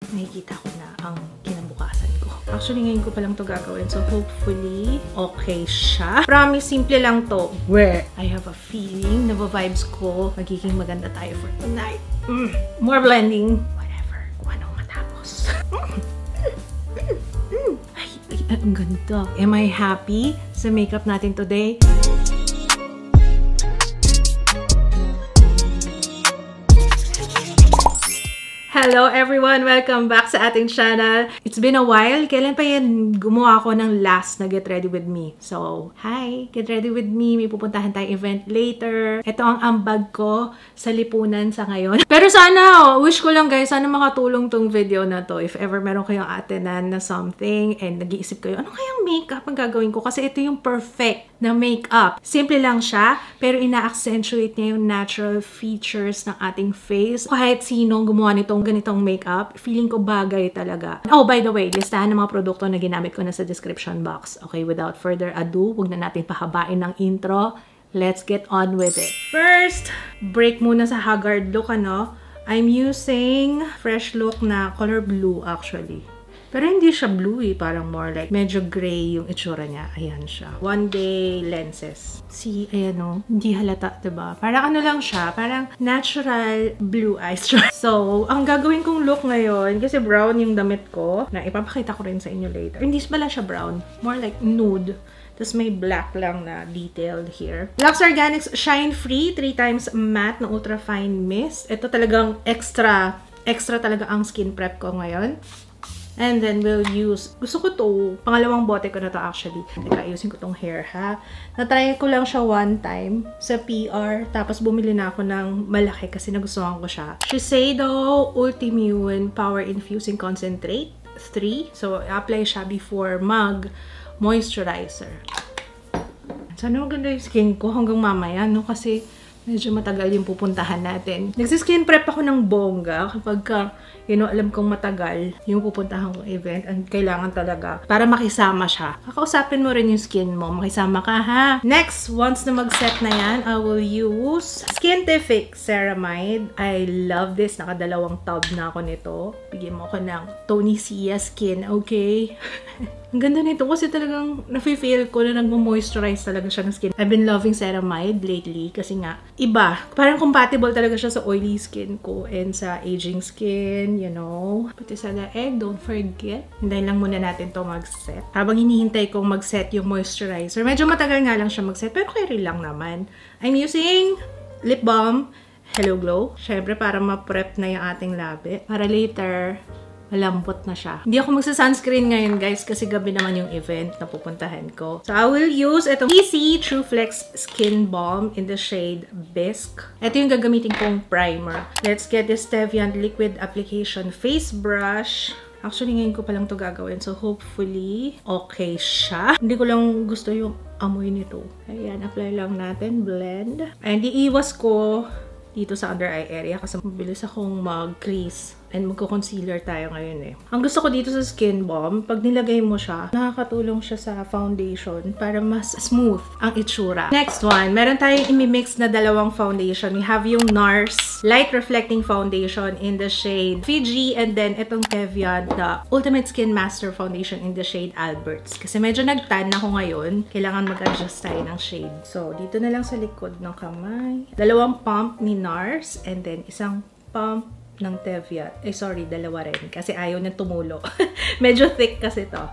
nakikita ko na ang kinabukasan ko. Actually, ngayon ko palang to gagawin. So, hopefully, okay siya. Promise, simple lang to. Where I have a feeling na vibes ko, magiging maganda tayo for tonight. More blending. Whatever. Kung anong matapos. Ay, ang ganda. Am I happy sa makeup natin today? Hello everyone! Welcome back sa ating channel. It's been a while. Kailan pa yan gumawa ako ng last na Get Ready With Me? So, hi! Get Ready With Me. May pupuntahan tayong event later. Ito ang ambag ko sa lipunan sa ngayon. Pero sana, wish ko lang guys, sana makatulong tong video na to. If ever meron kayong atenan na something and nag-iisip kayo, ano kayang makeup ang gagawin ko? Kasi ito yung perfect na makeup. Simple lang siya, pero ina-accentuate niya yung natural features ng ating face. Kahit sinong gumawa nitong ganitong makeup, feeling ko bagay talaga. Oh, by the way, listahan ng mga produkto na ginamit ko na sa description box. Okay, without further ado, huwag na natin pahabain ng intro. Let's get on with it. First, break muna sa haggard look, ano? I'm using Fresh Look na color blue, actually. Pero hindi siya blue eh. Parang more like medyo gray yung itsura niya. Ayan siya. One Day Lenses. See, ayan o. Hindi halata, diba? Parang ano lang siya. Parang natural blue eyes. So, ang gagawin kong look ngayon, kasi brown yung damit ko, na ipapakita ko rin sa inyo later. Hindi pala siya brown. More like nude. Tapos may black lang na detailed here. Lux Organics Shine Free 3x Matte na Ultra Fine Mist. Ito talagang extra talaga ang skin prep ko ngayon. And then, we'll use, gusto ko to, pangalawang bote ko na to actually. Teka, ayusin ko tong hair ha. Natry ko lang siya one time sa PR, tapos bumili na ako ng malaki kasi nagustuhan ko siya. Shiseido Ultimune Power Infusing Concentrate 3. So, apply siya before mag-moisturizer. Sana maganda yung skin ko hanggang mamaya, no? Kasi medyo matagal yung pupuntahan natin. Nagsiskin prep ako ng bongga kapag alam kong matagal yung pupuntahan kong event. And kailangan talaga para makisama siya. Kakausapin mo rin yung skin mo. Makisama ka, ha? Next, once na mag-set na yan, I will use Skintific Ceramide. I love this. Nakadalawang tub na ako nito. Bigyan mo ako ng Tony Sia skin, okay? Ang ganda nito kasi talagang nafe-feel ko na nagmo-moisturize talaga siya ng skin. I've been loving ceramide lately kasi nga iba. Parang compatible talaga siya sa oily skin ko and sa aging skin, you know. Pati sa daeg, don't forget. Hintayin lang muna natin to mag-set. Habang hinihintay kong mag-set yung moisturizer, medyo matagal nga lang siya mag-set pero carry lang naman. I'm using lip balm Hello Glow. Syempre para ma-prep na yung ating labi. Para later, malambot na siya. Hindi ako magsa-sunscreen ngayon, guys, kasi gabi naman yung event na pupuntahan ko. So, I will use itong PC True Flex Skin Balm in the shade Bisque. Ito yung gagamitin kong primer. Let's get this Tevian Liquid Application Face Brush. Actually, ngayon ko palang to gagawin. So, hopefully, okay siya. Hindi ko lang gusto yung amoy nito. Ayan, apply lang natin. Blend. And iiwas ko dito sa under eye area kasi mabilis akong mag-crease. And magko-concealer tayo ngayon eh. Ang gusto ko dito sa skin balm, pag nilagay mo siya, nakakatulong siya sa foundation para mas smooth ang itsura. Next one, meron tayong imimix na dalawang foundation. We have yung NARS Light Reflecting Foundation in the shade Fiji and then itong Tevian na Ultimate Skin Master Foundation in the shade Alberts. Kasi medyo nag-tan ako ngayon. Kailangan mag-adjust tayo ng shade. So, dito na lang sa likod ng kamay. Dalawang pump ni NARS and then isang pump ng Tevian. Sorry, dalawa rin. Kasi ayaw na tumulo. Medyo thick kasi to.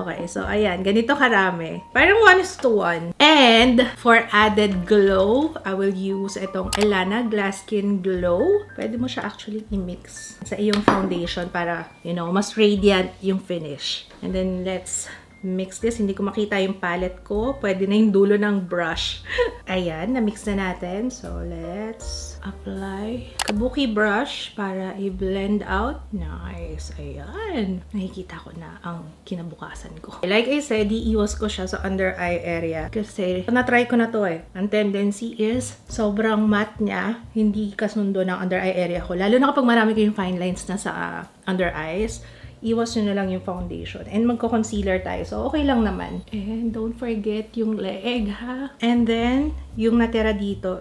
Okay, so ayan. Ganito karami. Parang 1:1. And for added glow, I will use itong Elana Glass Skin Glow. Pwede mo siya actually i-mix sa iyong foundation para, mas radiant yung finish. And then, let's mix this. Hindi ko makita yung palette ko. Pwede na yung dulo ng brush. Ayan, na-mix na natin. So, let's apply kabuki brush para i-blend out. Nice. Ayan. Nakikita ko na ang kinabukasan ko. Like I said, iiwas ko siya sa under eye area. Kasi, na-try ko na to eh. Ang tendency is, sobrang matte niya. Hindi kasundo ng under eye area ko. Lalo na kapag marami kayong fine lines na sa under eyes. iwas nyo na lang yung foundation. And magko-concealer tayo. So, okay lang naman. And don't forget yung leg, ha? And then, yung natira dito,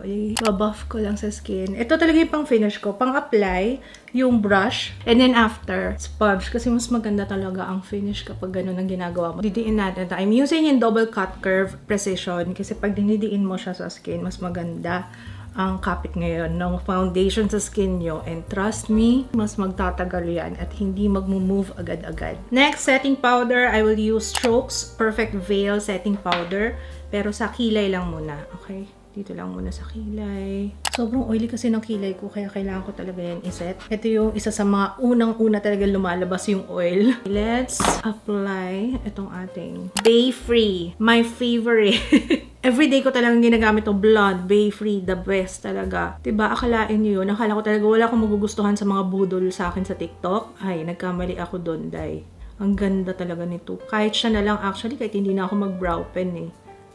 buff ko lang sa skin. Ito talaga yung pang-finish ko. Pang-apply, yung brush. And then after, sponge. Kasi mas maganda talaga ang finish kapag ganun ang ginagawa mo. Didiin natin. I'm using yung double cut curve precision. Kasi pag dinidiin mo siya sa skin, mas maganda ang kapit ngayon ng foundation sa skin nyo. And trust me, mas magtatagal yan at hindi mag-move agad-agad. Next, setting powder. I will use Strokes Perfect Veil Setting Powder. Pero sa kilay lang muna. Okay? Dito lang muna sa kilay. Sobrang oily kasi ng kilay ko, kaya kailangan ko talaga yan iset. Ito yung isa sa mga unang-una talaga lumalabas yung oil. Let's apply itong ating Bay Free. My favorite. Everyday ko talagang ginagamit itong blonde, Bay Free, the best talaga. Diba, akalain nyo yun. Akala ko talaga wala akong magugustuhan sa mga budol sa akin sa TikTok. Ay, nagkamali ako doon, day. Ang ganda talaga nito. Kahit siya na lang actually, kahit hindi na ako mag-brow pen eh.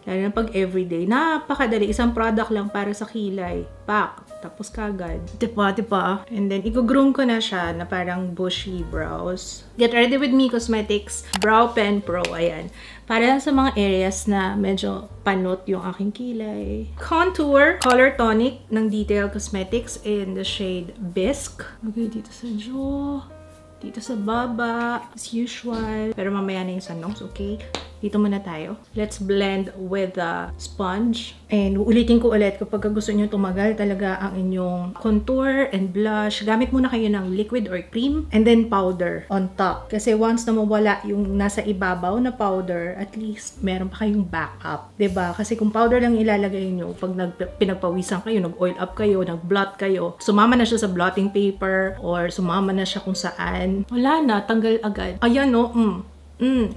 Lalo na pag everyday. Napakadali. Isang product lang para sa kilay. Pak. Tapos kagad. Diba? And then, i-groom ko na siya na parang bushy brows. Get Ready With Me Cosmetics Brow Pen Pro. Ayan. Para sa mga areas na medyo panot yung aking kilay. Contour. Color Tonic ng Detail Cosmetics in the shade Bisque. Okay, dito sa jaw. Dito sa baba. As usual. Pero mamaya na yung sa nose, okay? Dito muna tayo. Let's blend with the sponge. And ulitin ko ulit kapag gusto nyo tumagal talaga ang inyong contour and blush. Gamit muna kayo ng liquid or cream and then powder on top. Kasi once na mawala yung nasa ibabaw na powder, at least meron pa kayong backup. 'Di ba? Kasi kung powder lang ilalagay nyo, pag pinagpawisan kayo, nag-oil up kayo, nag-blot kayo, sumama na siya sa blotting paper or sumama na siya kung saan. Wala na, tanggal agad. Ayan o,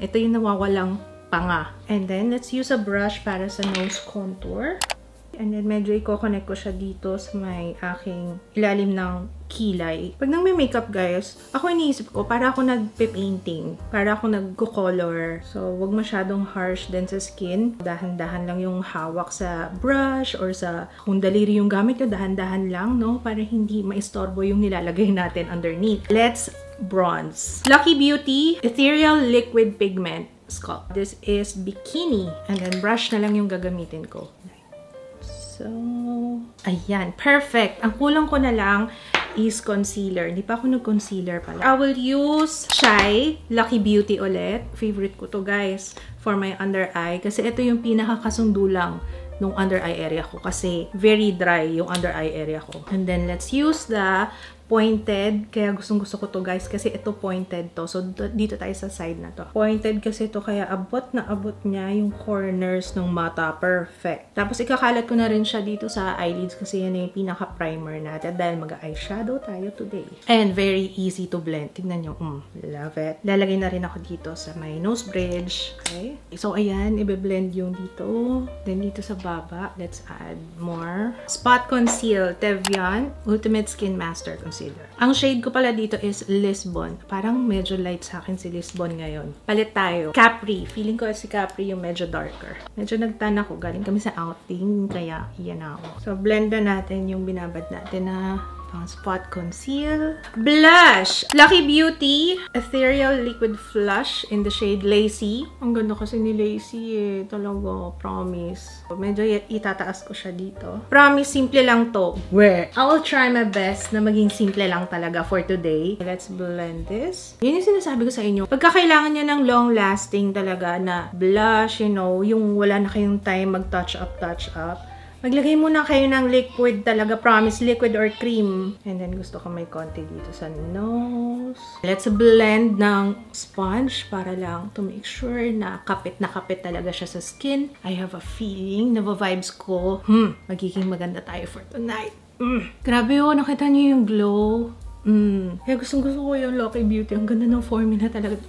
ito yung nawawalang panga. And then, let's use a brush para sa nose contour. And then, medyo i-connect ko siya dito sa may aking ilalim ng kilay. Pag nang may makeup, guys, ako iniisip ko, para ako nagpe-painting. Para ako nagko-color. So, wag masyadong harsh din sa skin. Dahan-dahan lang yung hawak sa brush or sa kung daliri yung gamit nyo, dahan-dahan lang, no? Para hindi maistorbo yung nilalagay natin underneath. Let's bronze. Lucky Beauty Ethereal Liquid Pigment Sculpt. This is Bikini. And then, brush na lang yung gagamitin ko. So, ayan. Perfect. Ang kulang ko na lang is concealer. Hindi pa ako nag-concealer pala. I will use Shy Lucky Beauty ulit. Favorite ko to, guys, for my under eye. Kasi ito yung pinakakasundo lang nung under eye area ko. Kasi very dry yung under eye area ko. And then, let's use the pointed. Kaya gustong-gusto ko to, guys, kasi ito pointed to. So, dito tayo sa side na to. Pointed kasi to, kaya abot na abot niya yung corners ng mata. Perfect. Tapos, ikakalat ko na rin siya dito sa eyelids kasi yan yung pinaka-primer natin dahil mag-eyeshadow tayo today. And very easy to blend. Tignan nyo. Love it. Lalagay na rin ako dito sa my nose bridge. Okay? So, ayan. Ibe-blend yung dito. Then, dito sa baba, let's add more. Spot Conceal Tevian Ultimate Skin Master Concealer. Ang shade ko pala dito is Lisbon. Parang medyo light sa akin si Lisbon ngayon. Palit tayo. Capri. Feeling ko si Capri yung medyo darker. Medyo nagtan ako. Galing kami sa outing. Kaya yan ako. So, blend na natin yung binabad natin na Spot Conceal. Blush! Lucky Beauty Ethereal Liquid Flush in the shade Lacy. Ang ganda kasi ni Lacy eh. Talaga. Promise. Medyo itataas ko siya dito. Promise, simple lang to. Where? I will try my best na maging simple lang talaga for today. Let's blend this. Yun yung sinasabi ko sa inyo. Pagka kailangan nyo ng long-lasting talaga na blush, you know, yung wala na kayong time mag-touch up, maglagay muna kayo ng liquid talaga. Promise, liquid or cream. And then, gusto ko may konti dito sa nose. Let's blend ng sponge para lang to make sure na kapit talaga siya sa skin. I have a feeling, nava-vibes ko, magiging maganda tayo for tonight. Grabe yun, nakita niyo yung glow. Kaya gustong-gusto ko yung Lucky Beauty. Ang ganda ng formula talaga.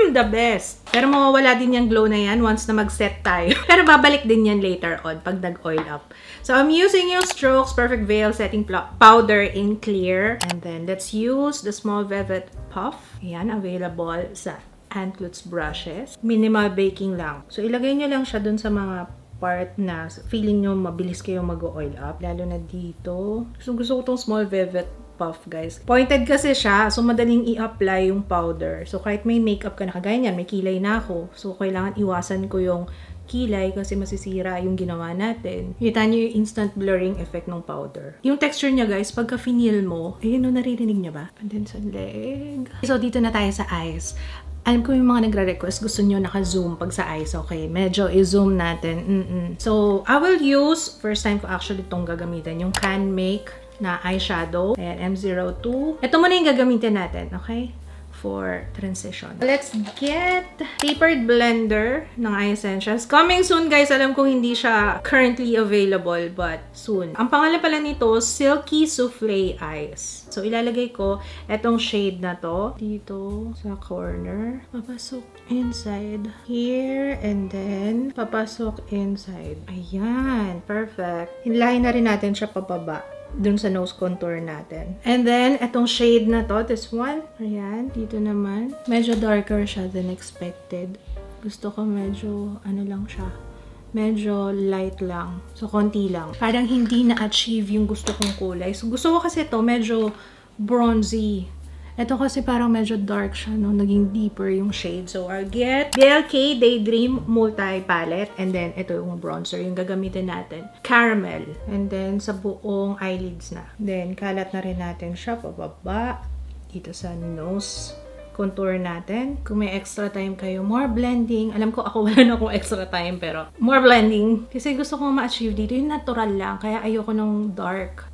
The best! Pero mawawala din yung glow na yan once na mag-set tayo. Pero babalik din yan later on pag nag-oil up. So, I'm using yung Strokes Perfect Veil Setting Powder in Clear. And then, let's use the Small Velvet Puff. Ayan, available sa Antlitz brushes. Minimal baking lang. So, ilagay nyo lang siya dun sa mga part na feeling nyo mabilis kayo mag-oil up. Lalo na dito. Gusto ko tong Small Velvet puff, guys. Pointed kasi siya, so madaling i-apply yung powder. So, kahit may makeup ka na, kagaya niyan, may kilay na ako. So, kailangan iwasan ko yung kilay kasi masisira yung ginawa natin. Kita niyo yung instant blurring effect ng powder. Yung texture niya, guys, pagka finil mo, ayun, naririnig niya ba? And then sa leg. So, dito na tayo sa eyes. Alam ko yung mga nagre-request, gusto nyo naka-zoom pag sa eyes. Okay, medyo i-zoom natin. So, I will use, first time ko actually itong gagamitin, yung Can Make na eyeshadow. Ayan, M02. Ito muna yung gagamitin natin, okay? For transition. Let's get tapered blender ng Eye Essentials. Coming soon, guys. Alam kong hindi siya currently available, but soon. Ang pangalan pala nito, Silky Souffle Eyes. So, ilalagay ko etong shade na to dito sa corner. Papasok inside here, and then papasok inside. Ayan. Perfect. Hinlahin na rin natin siya pababa dun sa nose contour natin. And then, etong shade na to, this one, ayan, dito naman. Medyo darker siya than expected. Gusto ko medyo, ano lang siya, medyo light lang. So, konti lang. Parang hindi na-achieve yung gusto kong kulay. So, gusto ko kasi to medyo bronzy. Ito kasi parang medyo dark siya, no? Naging deeper yung shade. So, I'll get BLK Daydream Multi-Palette. And then, ito yung bronzer, yung gagamitin natin. Caramel. And then, sa buong eyelids na. Then, kalat na rin natin siya pababa. Dito sa nose contour natin. Kung may extra time kayo, more blending. Alam ko, ako wala na akong extra time, pero more blending. Kasi gusto kong ma-achieve dito. Yung natural lang. Kaya ayoko nung dark.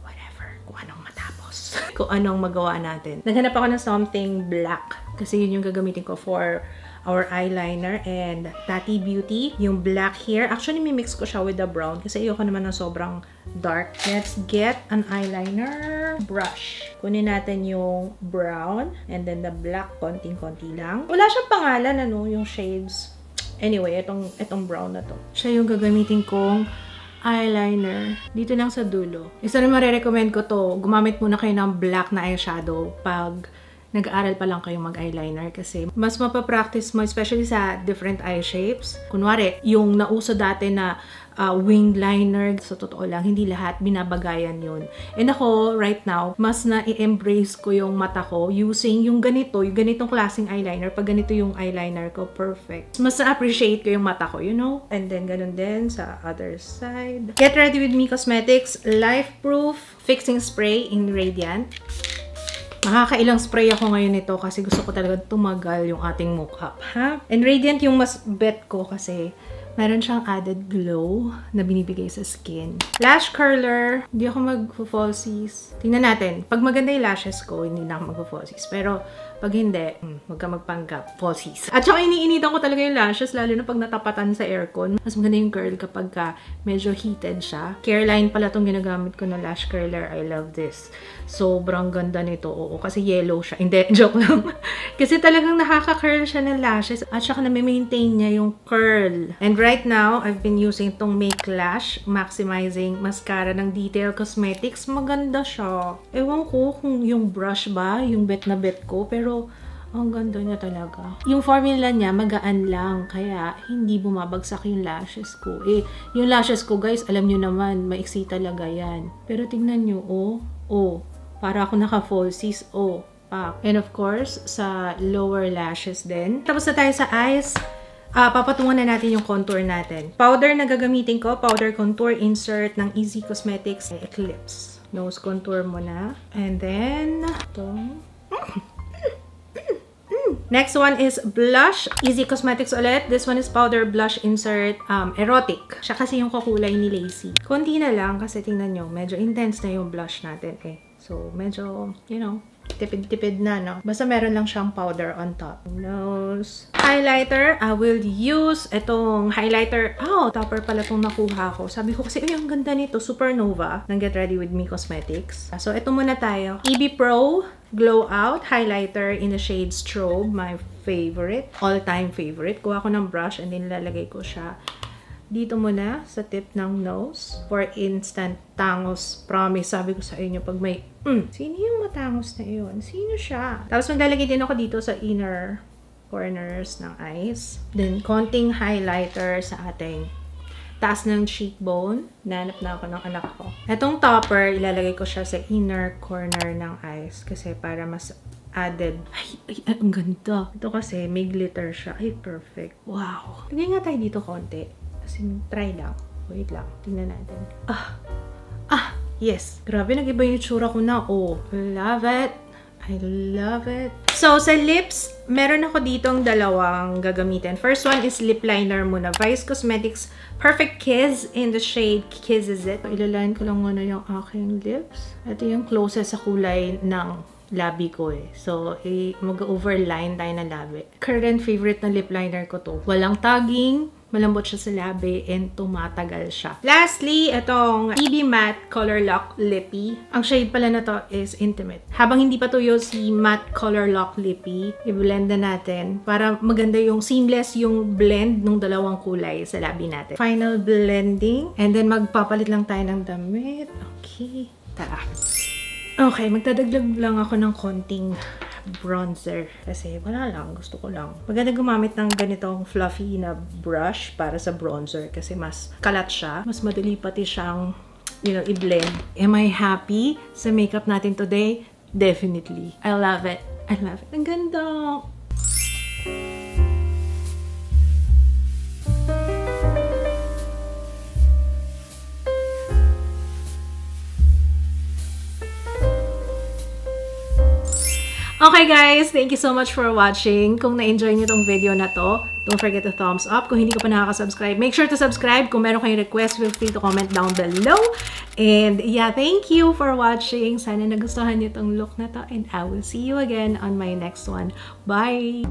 Kung anong magawa natin. Naghanap ako ng something black. Kasi yun yung gagamitin ko for our eyeliner and Tati Beauty. Yung black here. Actually, mimix ko siya with the brown kasi ayoko naman ng sobrang dark. Let's get an eyeliner brush. Kunin natin yung brown and then the black konting-konti lang. Wala siyang pangalan, ano, yung shades. Anyway, itong brown na to. Siya yung gagamitin kong eyeliner. Dito lang sa dulo. Isa rin marirecommend ko to, gumamit muna kayo ng black na eyeshadow pag nag-aaral pa lang kayo mag-eyeliner kasi mas mapapractice mo, especially sa different eye shapes. Kunwari, yung nauso dati na winged liner, sa totoo lang, hindi lahat binabagayan yun. And ako, right now, mas na-i-embrace ko yung mata ko using yung ganitong klaseng eyeliner. Pag ganito yung eyeliner ko, perfect. Mas na-appreciate ko yung mata ko, you know? And then, ganun din sa other side. Get Ready With Me Cosmetics Life Proof Fixing Spray in Radiant. Makakailang spray ako ngayon nito kasi gusto ko talaga tumagal yung ating makeup, ha? And Radiant yung mas bet ko kasi meron siyang added glow na binibigay sa skin. Lash curler. Hindi ako mag-falsies. Tingnan natin. Pag maganda yung lashes ko, hindi na ako mag-falsies. Pero pag hindi, huwag ka magpanggap. Falsies. At saka iniinitan ko talaga yung lashes, lalo na pag natapatan sa aircon. Mas maganda yung curl kapag medyo heated siya. Careline pala itong ginagamit ko na lash curler. I love this. Sobrang ganda nito. Oo, kasi yellow siya. Hindi, joke lang. Kasi talagang nakaka-curl siya ng lashes. At saka na-maintain niya yung curl. And right now, I've been using itong Make Lash Maximizing Mascara ng Detail Cosmetics. Maganda siya. Ewan ko kung yung brush ba, yung bet na bet ko. Pero ang ganda niya talaga. Yung formula niya, magaan lang. Kaya, hindi bumabagsak yung lashes ko. Yung lashes ko, guys, alam nyo naman, maiksi talaga yan. Pero tingnan nyo, para ako naka-falsies, pak. And of course, sa lower lashes din. Tapos na tayo sa eyes. Papatungan na natin yung contour natin. Powder na gagamitin ko, powder contour insert ng Easy Cosmetics Eclipse. Nose contour mo na. And then, ito. Next one is blush. Easy Cosmetics ulit. This one is powder blush insert erotic. Siya kasi yung kakulay ni Lacy. Konti na lang kasi tingnan nyo, medyo intense na yung blush natin So, medyo, you know, tipid-tipid na, no? Basta meron lang siyang powder on top. Nose. Highlighter. I will use itong highlighter. Topper pala itong nakuha ko. Sabi ko kasi, ang ganda nito. Supernova ng Get Ready With Me Cosmetics. So, ito muna tayo. EB Pro Glow Out Highlighter in the shade Strobe. My favorite. All-time favorite. Kuha ko ng brush and then lalagay ko siya dito muna sa tip ng nose for instant tangos. Promise, sabi ko sa inyo pag may sino yung matangos na yun? Sino siya? Tapos maglalagay din ako dito sa inner corners ng eyes. Then, konting highlighter sa ating taas ng cheekbone. Nanap na ako ng anak ko. Itong topper, ilalagay ko siya sa inner corner ng eyes kasi para mas added. Ay, ang ganda. Ito kasi may glitter siya. Ay, perfect. Wow. Lagay nga tayo dito konti. Kasi try lang. Wait lang. Tingnan natin. Yes. Grabe, nag-iba yung itsura ko na. Oh, love it. I love it. So, sa lips, meron ako ditong dalawang gagamitin. First one is lip liner muna. Vice Cosmetics Perfect Kiss in the shade Kiss Is It. Ilaline ko lang muna yung aking lips. Ito yung closest sa kulay ng labi ko eh. So, mag-overline tayo ng labi. Current favorite na lip liner ko to. Walang tagging. Malambot siya sa labi and tumatagal siya. Lastly, itong EB Matte Color Lock Lippy. Ang shade pala na to is Intimate. Habang hindi pa tuyo si Matte Color Lock Lippy, i-blend na natin para maganda yung seamless yung blend ng dalawang kulay sa labi natin. Final blending. And then magpapalit lang tayo ng damit. Okay. Tara. Okay, magdadagdag lang ako ng konting bronzer. Kasi wala lang, gusto ko lang. Maganda gumamit ng ganitong fluffy na brush para sa bronzer kasi mas kalat siya. Mas madali pati siyang, i-blend. Am I happy sa makeup natin today? Definitely. I love it. I love it. Ang ganda! Okay guys, thank you so much for watching. Kung na-enjoy niyo tong video na to, don't forget to thumbs up. Kung hindi ka pa nakaka-subscribe, make sure to subscribe. Kung meron kayong request, feel free to comment down below. And yeah, thank you for watching. Sana nagustuhan niyo tong look na to. And I will see you again on my next one. Bye!